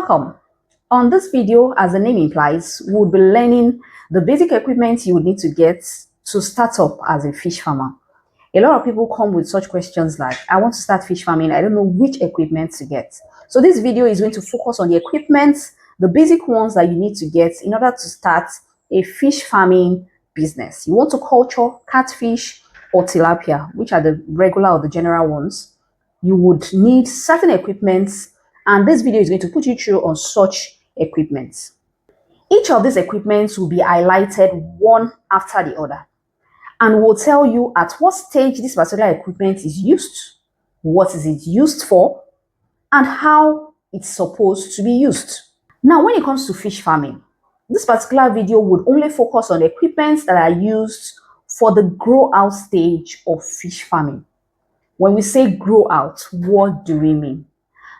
Welcome. On this video, as the name implies, we'll be learning the basic equipment you would need to get to start up as a fish farmer. A lot of people come with such questions like, I want to start fish farming, I don't know which equipment to get. So this video is going to focus on the equipment, the basic ones that you need to get in order to start a fish farming business. You want to culture catfish or tilapia, which are the regular or the general ones. You would need certain equipment, and this video is going to put you through on such equipment. Each of these equipments will be highlighted one after the other, and will tell you at what stage this particular equipment is used, what is it used for, and how it's supposed to be used. Now, when it comes to fish farming, this particular video would only focus on equipment that are used for the grow out stage of fish farming. When we say grow out, what do we mean?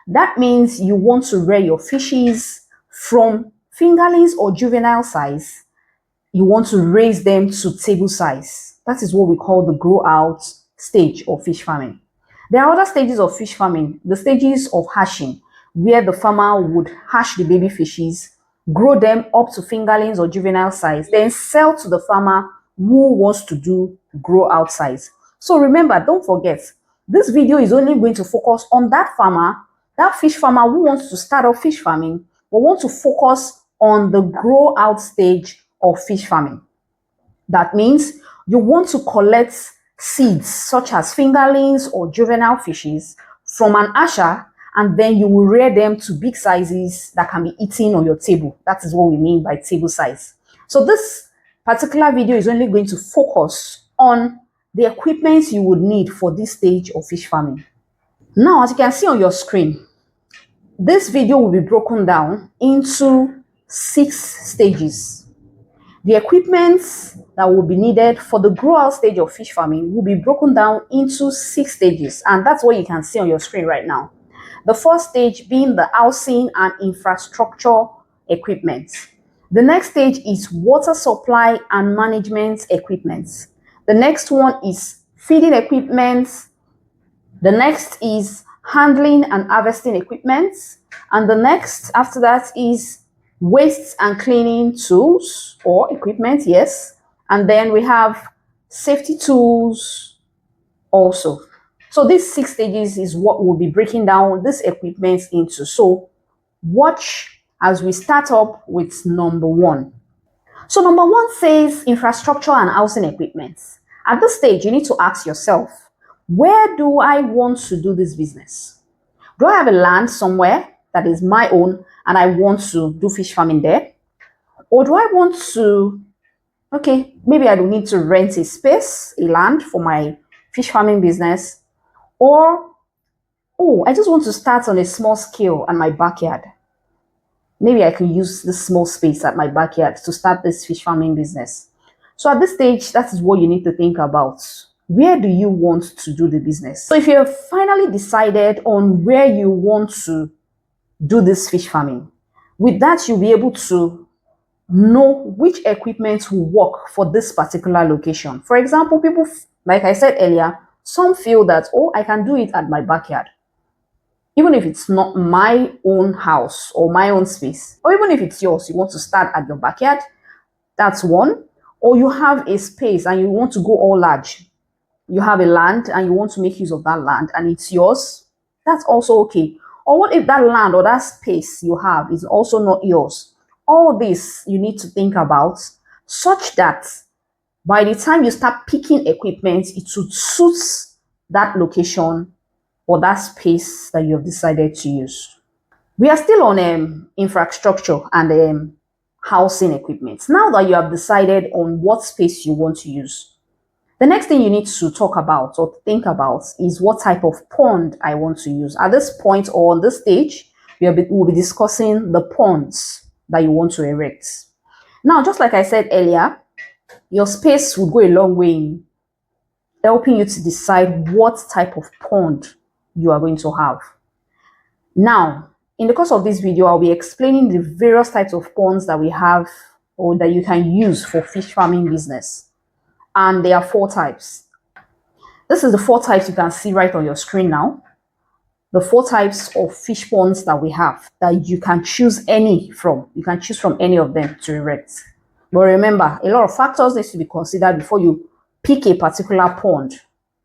That means you want to rear your fishes from fingerlings or juvenile size. You want to raise them to table size. That is what we call the grow out stage of fish farming. There are other stages of fish farming, the stages of hatching, where the farmer would hatch the baby fishes, grow them up to fingerlings or juvenile size, then sell to the farmer who wants to do grow out size. So remember, don't forget, this video is only going to focus on that farmer, that fish farmer who wants to start off fish farming, but want to focus on the grow out stage of fish farming. That means you want to collect seeds such as fingerlings or juvenile fishes from an hatcher, and then you will rear them to big sizes that can be eaten on your table. That is what we mean by table size. So this particular video is only going to focus on the equipment you would need for this stage of fish farming. Now, as you can see on your screen, this video will be broken down into 6 stages. The equipment that will be needed for the grow out stage of fish farming will be broken down into 6 stages, and that's what you can see on your screen right now. The first stage being the housing and infrastructure equipment. The next stage is water supply and management equipment. The next one is feeding equipment. The next is handling and harvesting equipment. And the next after that is waste and cleaning tools or equipment, yes. And then we have safety tools also. So these 6 stages is what we'll be breaking down this equipment into. So watch as we start up with number 1. So number 1 says infrastructure and housing equipment. At this stage, you need to ask yourself, where do I want to do this business? Do I have a land somewhere that is my own and I want to do fish farming there? Or do I want to, maybe I don't need to rent a space, a land for my fish farming business. Or, I just want to start on a small scale on my backyard. Maybe I can use this small space at my backyard to start this fish farming business. So at this stage, that is what you need to think about. Where do you want to do the business? So if you have finally decided on where you want to do this fish farming, with that, you'll be able to know which equipment will work for this particular location. For example, people, like I said earlier, some feel that, I can do it at my backyard. Even if it's not my own house or my own space, or even if it's yours, you want to start at your backyard, that's one. Or you have a space and you want to go all large. You have a land and you want to make use of that land and it's yours, that's also okay. Or what if that land or that space you have is also not yours? All this you need to think about such that by the time you start picking equipment, it should suit that location or that space that you have decided to use. We are still on infrastructure and housing equipment. Now that you have decided on what space you want to use, the next thing you need to talk about or think about is what type of pond I want to use. At this point or on this stage, we'll be discussing the ponds that you want to erect. Now, just like I said earlier, your space will go a long way in helping you to decide what type of pond you are going to have. Now, in the course of this video, I'll be explaining the various types of ponds that we have or that you can use for fish farming business. And there are 4 types. This is the 4 types you can see right on your screen now. the 4 types of fish ponds that we have, that you can choose any from. You can choose from any of them to erect. But remember, a lot of factors need to be considered before you pick a particular pond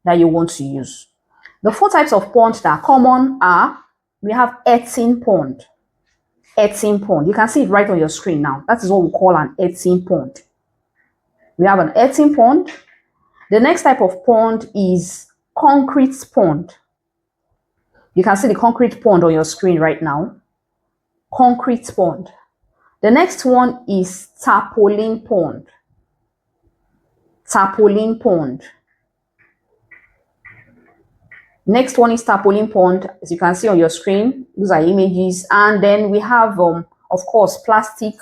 that you want to use. The 4 types of ponds that are common are, we have earthen pond. Earthen pond. You can see it right on your screen now. That is what we call an earthen pond. We have an earthen pond. The next type of pond is concrete pond. You can see the concrete pond on your screen right now. Concrete pond. The next one is tarpaulin pond. Tarpaulin pond. Next one is tarpaulin pond. As you can see on your screen, those are images. And then we have, of course, plastic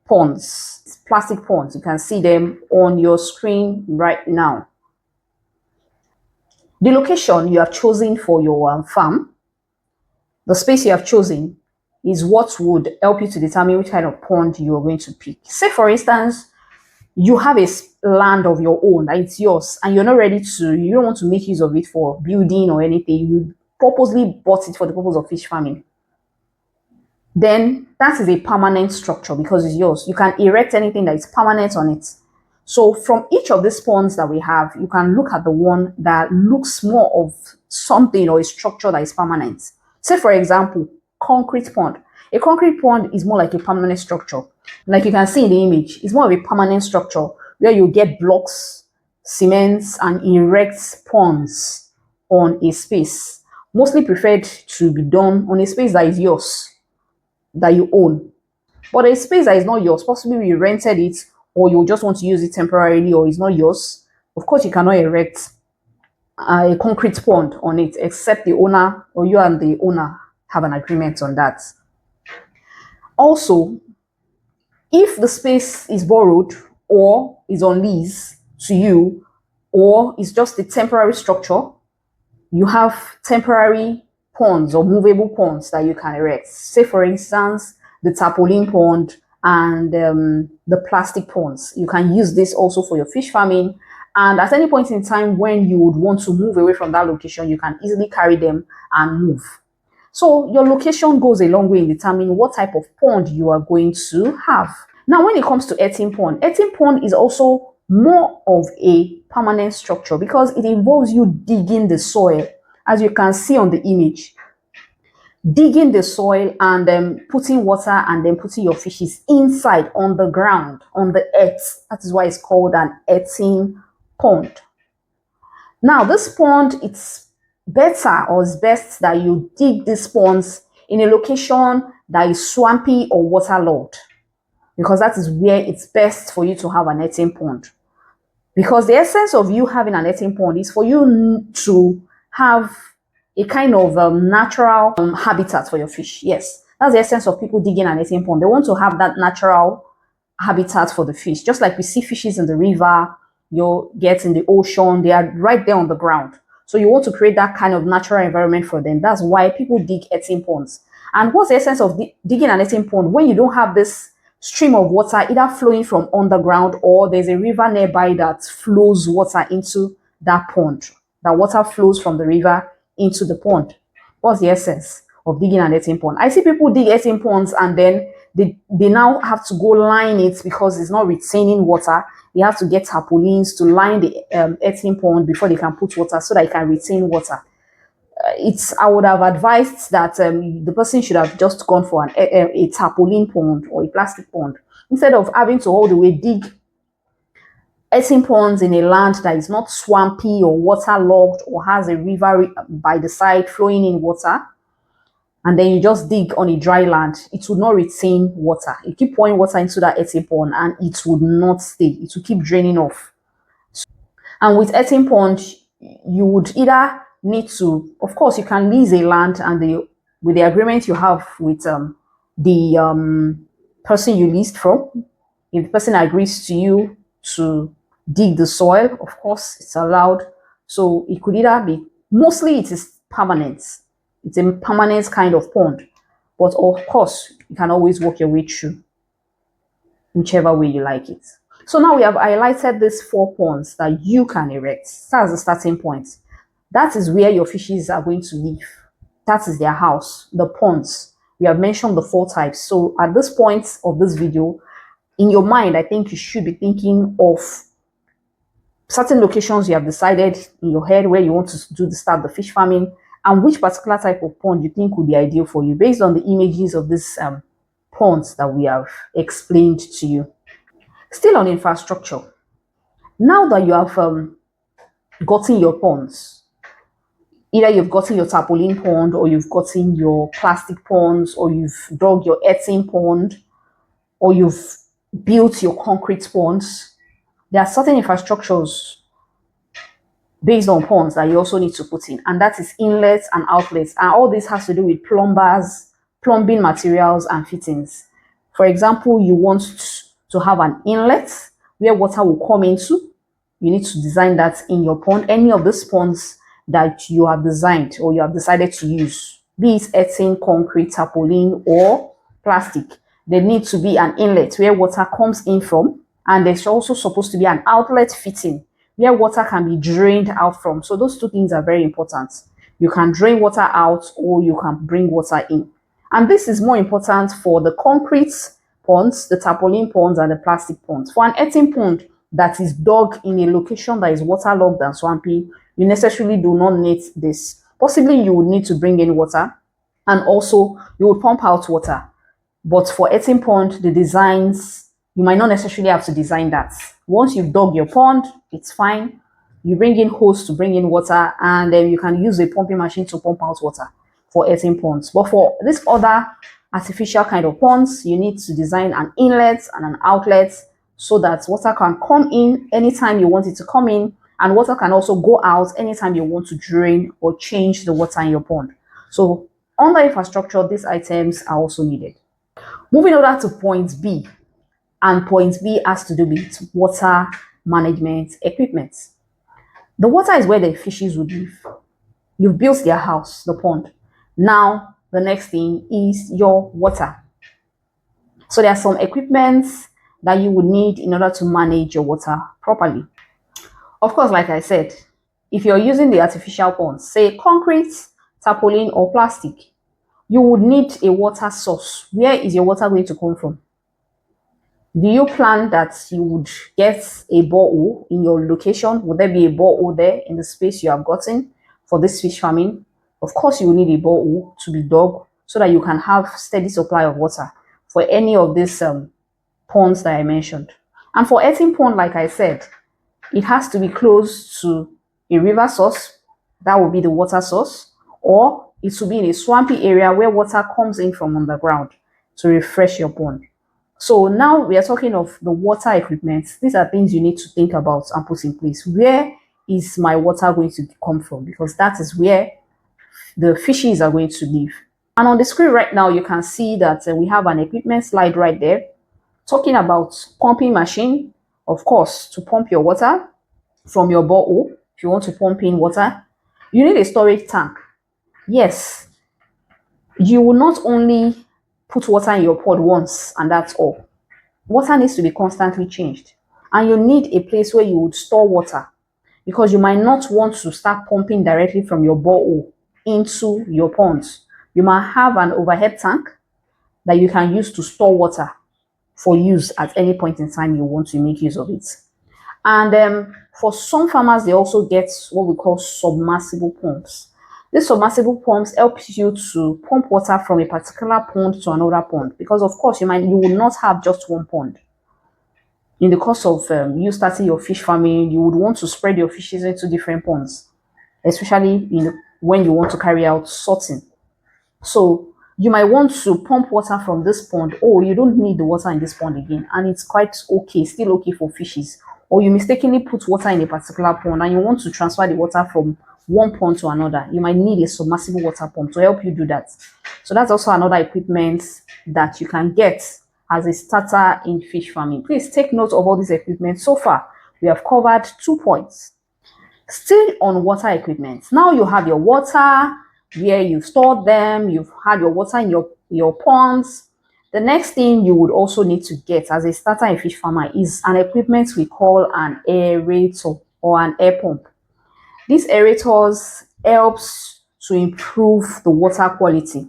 ponds. Plastic ponds. You can see them on your screen right now. The location you have chosen for your farm, the space you have chosen, is what would help you to determine which kind of pond you are going to pick. Say, for instance, you have a land of your own, that it's yours, and you're not ready to, you don't want to make use of it for building or anything. You purposely bought it for the purpose of fish farming. Then that is a permanent structure because it's yours. You can erect anything that is permanent on it. So from each of these ponds that we have, you can look at the one that looks more of something or a structure that is permanent. Say, for example, concrete pond. A concrete pond is more like a permanent structure. Like you can see in the image, it's more of a permanent structure where you get blocks, cements, and erect ponds on a space. Mostly preferred to be done on a space that is yours, that you own. But a space that is not yours, possibly you rented it, or you just want to use it temporarily, or it's not yours, of course you cannot erect a concrete pond on it, except the owner or you and the owner have an agreement on that. Also, if the space is borrowed or is on lease to you, or is just a temporary structure, you have temporary ponds or movable ponds that you can erect. Say, for instance, the tarpaulin pond and the plastic ponds. You can use this also for your fish farming. And at any point in time when you would want to move away from that location, you can easily carry them and move. So your location goes a long way in determining what type of pond you are going to have. Now, when it comes to earthen pond is also more of a permanent structure because it involves you digging the soil, as you can see on the image. Digging the soil and then putting water and then putting your fishes inside on the ground, on the earth. That is why it's called an earthen pond. Now, this pond, it's better or it's best that you dig these ponds in a location that is swampy or waterlogged, because that is where it's best for you to have an earthen pond. Because the essence of you having an earthen pond is for you to have a kind of natural habitat for your fish. Yes, that's the essence of people digging an earthen pond. They want to have that natural habitat for the fish. Just like we see fishes in the river, you get in the ocean, they are right there on the ground. So you want to create that kind of natural environment for them. That's why people dig earthen ponds. And what's the essence of digging an earthen pond? When you don't have this stream of water either flowing from underground or there's a river nearby that flows water into that pond. That water flows from the river into the pond. What's the essence of digging an earthen pond? I see people dig earthen ponds and then they now have to go line it because it's not retaining water. They have to get tarpaulins to line the earthen pond before they can put water so that it can retain water. I would have advised that the person should have just gone for a tarpaulin pond or a plastic pond instead of having to all the way dig earthen ponds in a land that is not swampy or waterlogged or has a river by the side flowing in water, and then you just dig on a dry land. It would not retain water. You keep pouring water into that earthen pond and it would not stay. It will keep draining off. And with earthen pond, you would either need to, of course, you can lease a land and with the agreement you have with the person you leased from, if the person agrees to you to dig the soil, of course, it's allowed. So it could either be, mostly it is permanent. It's a permanent kind of pond. But of course, you can always work your way through, whichever way you like it. So now we have highlighted these 4 ponds that you can erect. That's the starting point. That is where your fishes are going to live. that is their house, the ponds. We have mentioned the 4 types. So at this point of this video, in your mind, I think you should be thinking of certain locations you have decided in your head where you want to start the fish farming, and which particular type of pond you think would be ideal for you based on the images of these ponds that we have explained to you. Still on infrastructure. Now that you have gotten your ponds, either you've gotten your tarpaulin pond, or you've gotten your plastic ponds, or you've dug your earthen pond, or you've built your concrete ponds, there are certain infrastructures based on ponds that you also need to put in, and that is inlets and outlets. And all this has to do with plumbers, plumbing materials, and fittings. For example, you want to have an inlet where water will come into. You need to design that in your pond. Any of these ponds that you have designed or you have decided to use, be it earthen, concrete, tarpaulin, or plastic, there needs to be an inlet where water comes in from, and there's also supposed to be an outlet fitting where water can be drained out from. So those 2 things are very important. You can drain water out, or you can bring water in. And this is more important for the concrete ponds, the tarpaulin ponds, and the plastic ponds. For an earthen pond that is dug in a location that is waterlogged and swampy, you necessarily do not need this. Possibly you would need to bring in water, and also you would pump out water. But for earthen pond, the designs, you might not necessarily have to design that. Once you've dug your pond, it's fine. You bring in hose to bring in water, and then you can use a pumping machine to pump out water for earthen ponds. But for this other artificial kind of ponds, you need to design an inlet and an outlet so that water can come in anytime you want it to come in, and water can also go out anytime you want to drain or change the water in your pond. So under infrastructure, these items are also needed. Moving over to point B, and point B has to do with water management equipment. The water is where the fishes would live. You've built their house, the pond. Now, the next thing is your water. So there are some equipments that you would need in order to manage your water properly. Of course, like I said, if you're using the artificial ponds, say concrete, tarpaulin, or plastic, you would need a water source. Where is your water going to come from? Do you plan that you would get a borehole in your location? Would there be a borehole there in the space you have gotten for this fish farming? Of course, you will need a borehole to be dug so that you can have steady supply of water for any of these ponds that I mentioned. And for earthen pond, like I said, it has to be close to a river source. That will be the water source. Or it will be in a swampy area where water comes in from underground to refresh your pond. So now we are talking of the water equipment. These are things you need to think about and put in place. Where is my water going to come from? Because that is where the fishes are going to live. And on the screen right now, you can see that we have an equipment slide right there talking about pumping machine, of course, to pump your water from your borehole. If you want to pump in water, you need a storage tank. Yes, you will not only put water in your pod once and that's all. Water needs to be constantly changed, and you need a place where you would store water, because you might not want to start pumping directly from your borehole into your ponds. You might have an overhead tank that you can use to store water for use at any point in time you want to make use of it. And for some farmers, they also get what we call submersible pumps. These submersible pumps help you to pump water from a particular pond to another pond, because of course you will not have just one pond. In the course of you starting your fish farming, you would want to spread your fishes into different ponds, especially when you want to carry out sorting. So you might want to pump water from this pond. Oh, you don't need the water in this pond again, and it's quite okay, still okay for fishes. Or you mistakenly put water in a particular pond and you want to transfer the water from one pond to another. You might need a submersible water pump to help you do that. So that's also another equipment that you can get as a starter in fish farming. Please take note of all these equipment. So far, we have covered 2 points. Still on water equipment. Now you have your water where you've stored them. You've had your water in your ponds. The next thing you would also need to get as a starter in fish farmer is an equipment we call an aerator or an air pump. These aerators helps to improve the water quality.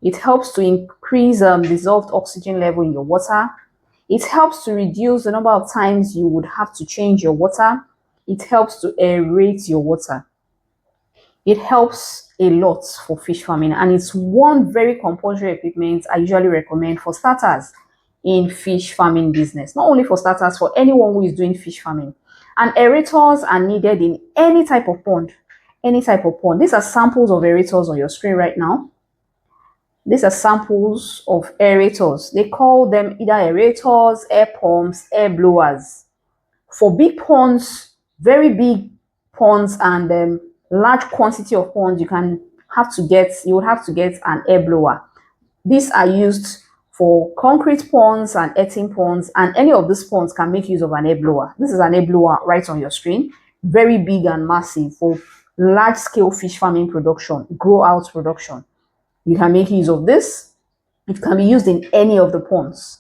It helps to increase dissolved oxygen level in your water. It helps to reduce the number of times you would have to change your water. It helps to aerate your water. It helps a lot for fish farming, and it's one very compulsory equipment I usually recommend for starters in fish farming business. Not only for starters, for anyone who is doing fish farming. And aerators are needed in any type of pond. Any type of pond. These are samples of aerators on your screen right now. These are samples of aerators. They call them either aerators, air pumps, air blowers. For big ponds, very big ponds, and large quantity of ponds, you would have to get an air blower. These are used for concrete ponds and earthen ponds, and any of these ponds can make use of an air blower. This is an air blower right on your screen, very big and massive for large scale fish farming production, grow out production. You can make use of this. It can be used in any of the ponds.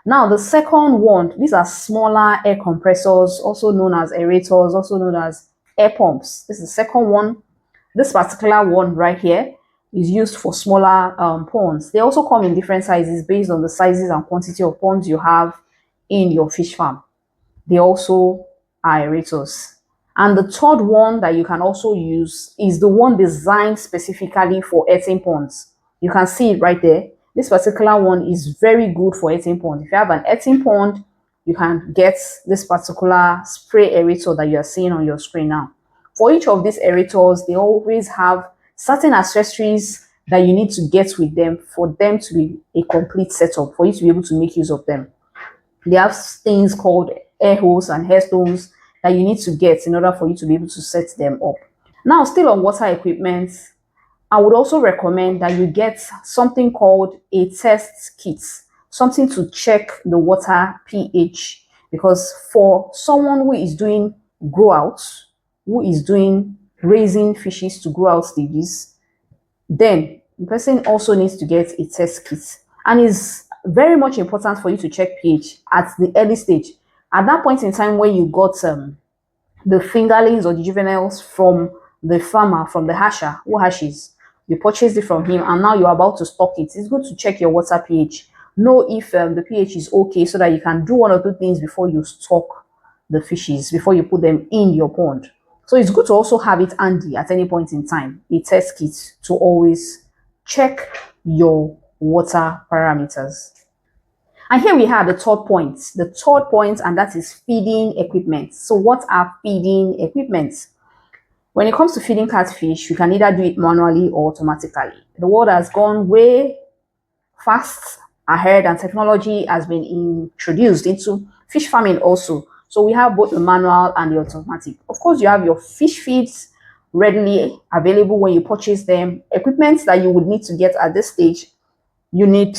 Now, the second one, these are smaller air compressors, also known as aerators, also known as air pumps. This is the second one. This particular one right here is used for smaller ponds. They also come in different sizes based on the sizes and quantity of ponds you have in your fish farm. They also are aerators. And the third one that you can also use is the one designed specifically for earthen ponds. You can see it right there. This particular one is very good for earthen pond. If you have an earthen pond, you can get this particular spray aerator that you are seeing on your screen now. For each of these aerators, they always have certain accessories that you need to get with them for them to be a complete setup, for you to be able to make use of them. They have things called air hose and hair stones that you need to get in order for you to be able to set them up. Now, still on water equipment, I would also recommend that you get something called a test kit, something to check the water pH. Because for someone who is doing grow out, who is doing raising fishes to grow out stages, then the person also needs to get a test kit. And it's very much important for you to check pH at the early stage. At that point in time when you got the fingerlings or the juveniles from the farmer, from the hasher who hashes, you purchased it from him and now you're about to stock it. It's good to check your water pH. Know if the pH is okay so that you can do one or two things before you stock the fishes, before you put them in your pond. So it's good to also have it handy at any point in time, a test kit to always check your water parameters. And here we have the third point, and that is feeding equipment. So what are feeding equipment? When it comes to feeding catfish, you can either do it manually or automatically. The world has gone way fast ahead and technology has been introduced into fish farming also. So we have both the manual and the automatic. Of course, you have your fish feeds readily available when you purchase them. Equipment that you would need to get at this stage, you need,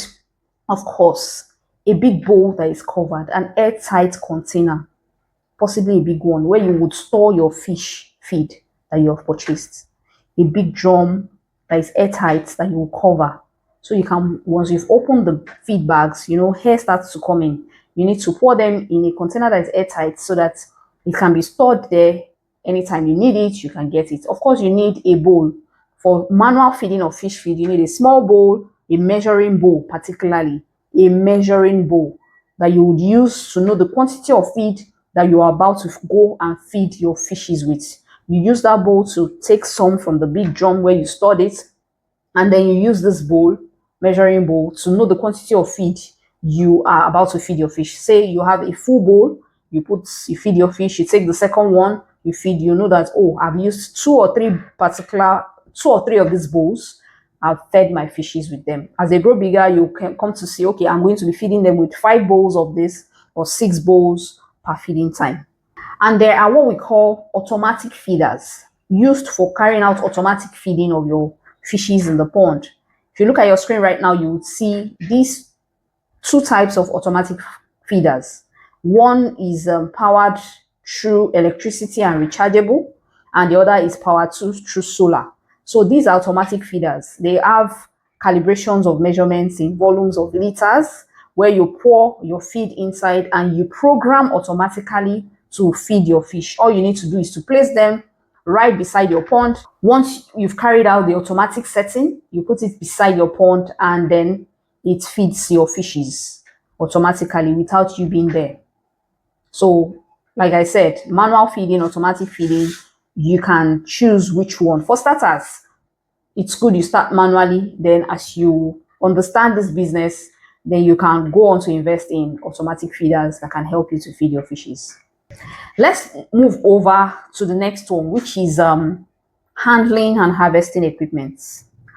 of course, a big bowl that is covered, an airtight container, possibly a big one, where you would store your fish feed that you have purchased. A big drum that is airtight that you will cover. So you can, once you've opened the feed bags, hair starts to come in. You need to pour them in a container that is airtight so that it can be stored there. Anytime you need it, you can get it. Of course, you need a bowl. For manual feeding of fish feed, you need a small bowl, a measuring bowl, particularly a measuring bowl that you would use to know the quantity of feed that you are about to go and feed your fishes with. You use that bowl to take some from the big drum where you stored it, and then you use this bowl, measuring bowl, to know the quantity of feed you are about to feed your fish. Say you have a full bowl, you feed your fish, you take the second one, you feed, you know that, oh, I've used two or three of these bowls. I've fed my fishes with them. As they grow bigger, you can come to see, okay, I'm going to be feeding them with 5 bowls of this or 6 bowls per feeding time. And there are what we call automatic feeders, used for carrying out automatic feeding of your fishes in the pond. If you look at your screen right now, you would see these 2 types of automatic feeders. One is powered through electricity and rechargeable, and the other is powered through solar. So these are automatic feeders. They have calibrations of measurements in volumes of liters, where you pour your feed inside and you program automatically to feed your fish. All you need to do is to place them right beside your pond. Once you've carried out the automatic setting, you put it beside your pond and then it feeds your fishes automatically without you being there. So, like I said, manual feeding, automatic feeding, you can choose which one. For starters, it's good you start manually. Then as you understand this business, then you can go on to invest in automatic feeders that can help you to feed your fishes. Let's move over to the next one, which is handling and harvesting equipment.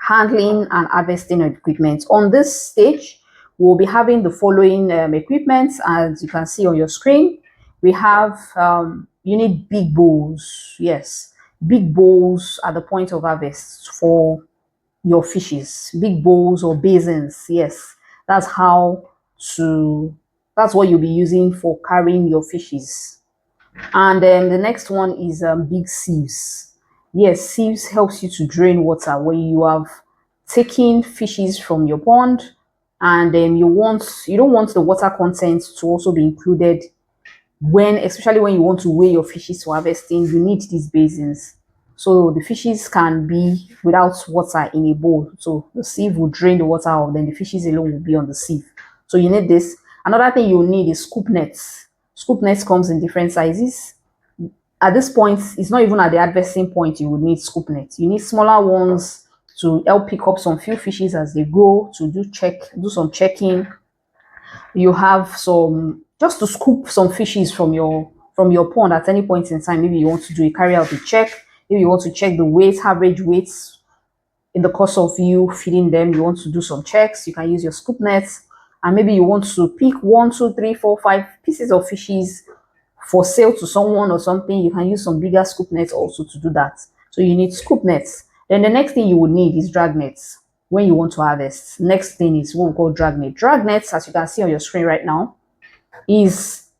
Handling and harvesting equipment. On this stage, we'll be having the following equipment. As you can see on your screen, we have, you need big bowls. Yes, big bowls at the point of harvest for your fishes. Big bowls or basins. Yes, that's that's what you'll be using for carrying your fishes. And then the next one is big sieves. Yes, sieves helps you to drain water when you have taken fishes from your pond, and then you don't want the water content to also be included when, especially when you want to weigh your fishes for harvesting. You need these basins so the fishes can be without water in a bowl. So the sieve will drain the water out, then the fishes alone will be on the sieve. So you need this. Another thing you need is scoop nets. Scoop nets comes in different sizes. At this point, it's not even at the harvesting point you would need scoop nets. You need smaller ones to help pick up some few fishes as they go, to do some checking. You have some, just to scoop some fishes from your pond at any point in time. Maybe you want to do a carry out a check. Maybe you want to check the weight, average weights in the course of you feeding them. You want to do some checks. You can use your scoop nets. And maybe you want to pick 1, 2, 3, 4, 5 pieces of fishes for sale to someone or something. You can use some bigger scoop nets also to do that. So you need scoop nets. Then the next thing you would need is drag nets when you want to harvest. Next thing is what we call drag net. Drag nets, as you can see on your screen right now, is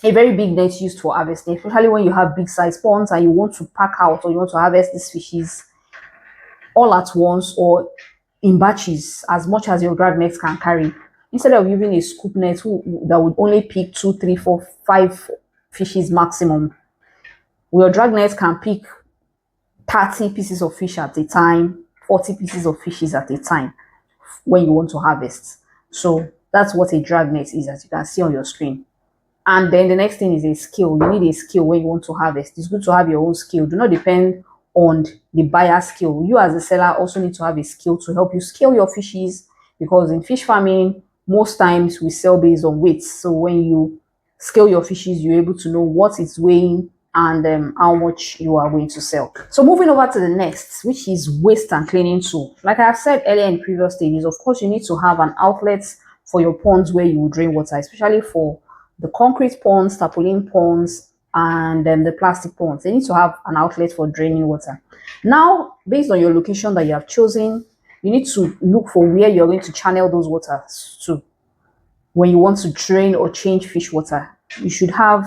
a very big net used for harvesting, especially when you have big size ponds and you want to pack out or you want to harvest these fishes all at once or in batches, as much as your drag nets can carry. Instead of using a scoop net that would only pick 2, 3, 4, 5 fishes maximum, your drag net can pick 30 pieces of fish at a time, 40 pieces of fishes at a time when you want to harvest. So that's what a drag net is, as you can see on your screen. And then the next thing is a scale. You need a scale when you want to harvest. It's good to have your own scale. Do not depend on the buyer scale. You as a seller also need to have a scale to help you scale your fishes, because in fish farming, most times we sell based on weight. So when you scale your fishes, you're able to know what it's weighing and how much you are going to sell. So moving over to the next, which is waste and cleaning tool. Like I have said earlier in previous stages, of course, you need to have an outlet for your ponds where you will drain water, especially for the concrete ponds, tarpaulin ponds, and the plastic ponds. They need to have an outlet for draining water. Now, based on your location that you have chosen, you need to look for where you're going to channel those waters to. When you want to drain or change fish water, you should have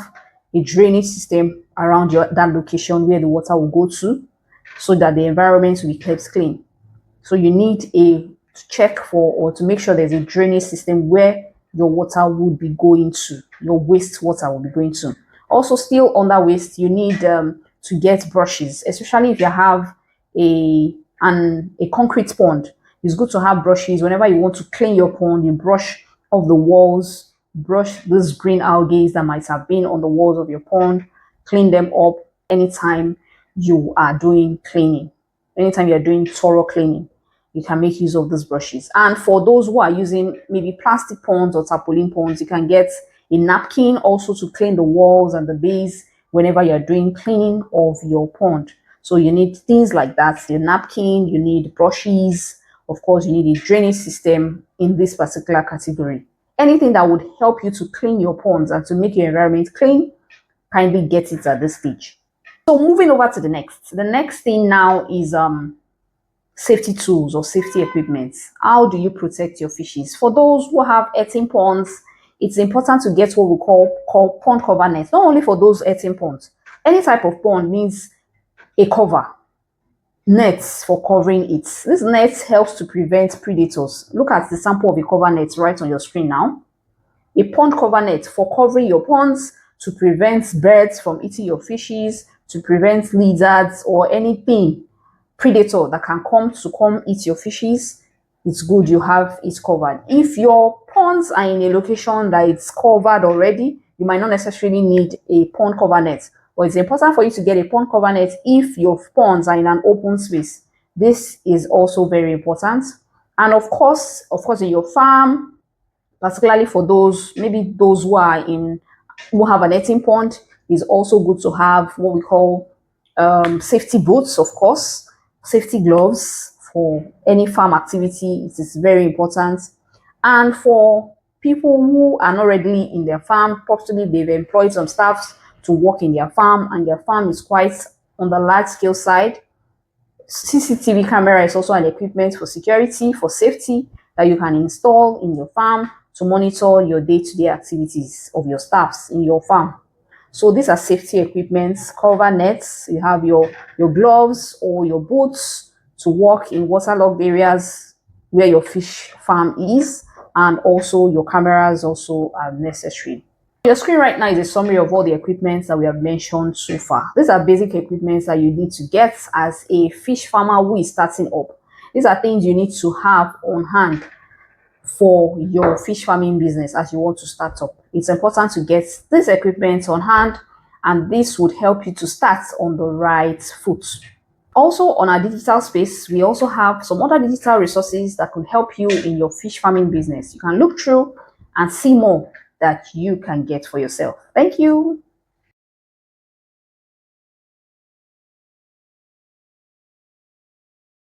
a drainage system around that location where the water will go to, so that the environment will be kept clean. So you need to check for, or to make sure there's a drainage system where your water would be going to, your waste water will be going to. Also, still on that waste, you need to get brushes, especially if you have a concrete pond. It's good to have brushes. Whenever you want to clean your pond, you brush off the walls, brush these green algae that might have been on the walls of your pond, clean them up anytime you are doing cleaning. Anytime you're doing thorough cleaning, you can make use of these brushes. And for those who are using maybe plastic ponds or tarpaulin ponds, you can get a napkin also to clean the walls and the base whenever you're doing cleaning of your pond. So you need things like that, your napkin, you need brushes, of course you need a drainage system in this particular category. Anything that would help you to clean your ponds and to make your environment clean, kindly get it at this stage. So moving over to the next thing now is safety tools or safety equipment. How do you protect your fishes? For those who have earthen ponds, it's important to get what we call pond cover nets. Not only for those earthen ponds, any type of pond needs a cover, nets for covering it. This net helps to prevent predators. Look at the sample of a cover net right on your screen now. A pond cover net for covering your ponds to prevent birds from eating your fishes, to prevent lizards or anything predator that can come eat your fishes. It's good you have it covered. If your ponds are in a location that it's covered already, you might not necessarily need a pond cover net, but it's important for you to get a pond cover net if your ponds are in an open space. This is also very important. And of course, in your farm, particularly for those, maybe those who have a netting pond, is also good to have what we call safety boots, of course, safety gloves for any farm activity. It is very important. And for people who are not readily in their farm, possibly they've employed some staff to work in their farm and their farm is quite on the large scale side, CCTV camera is also an equipment for security, for safety, that you can install in your farm to monitor your day-to-day activities of your staffs in your farm. So these are safety equipments, cover nets, you have your gloves or your boots to work in waterlogged areas where your fish farm is, and also your cameras also are necessary. Your screen right now is a summary of all the equipments that we have mentioned so far. These are basic equipments that you need to get as a fish farmer who is starting up. These are things you need to have on hand for your fish farming business as you want to start up. It's important to get this equipment on hand, and this would help you to start on the right foot. Also, on our digital space, we also have some other digital resources that could help you in your fish farming business. You can look through and see more that you can get for yourself. Thank you.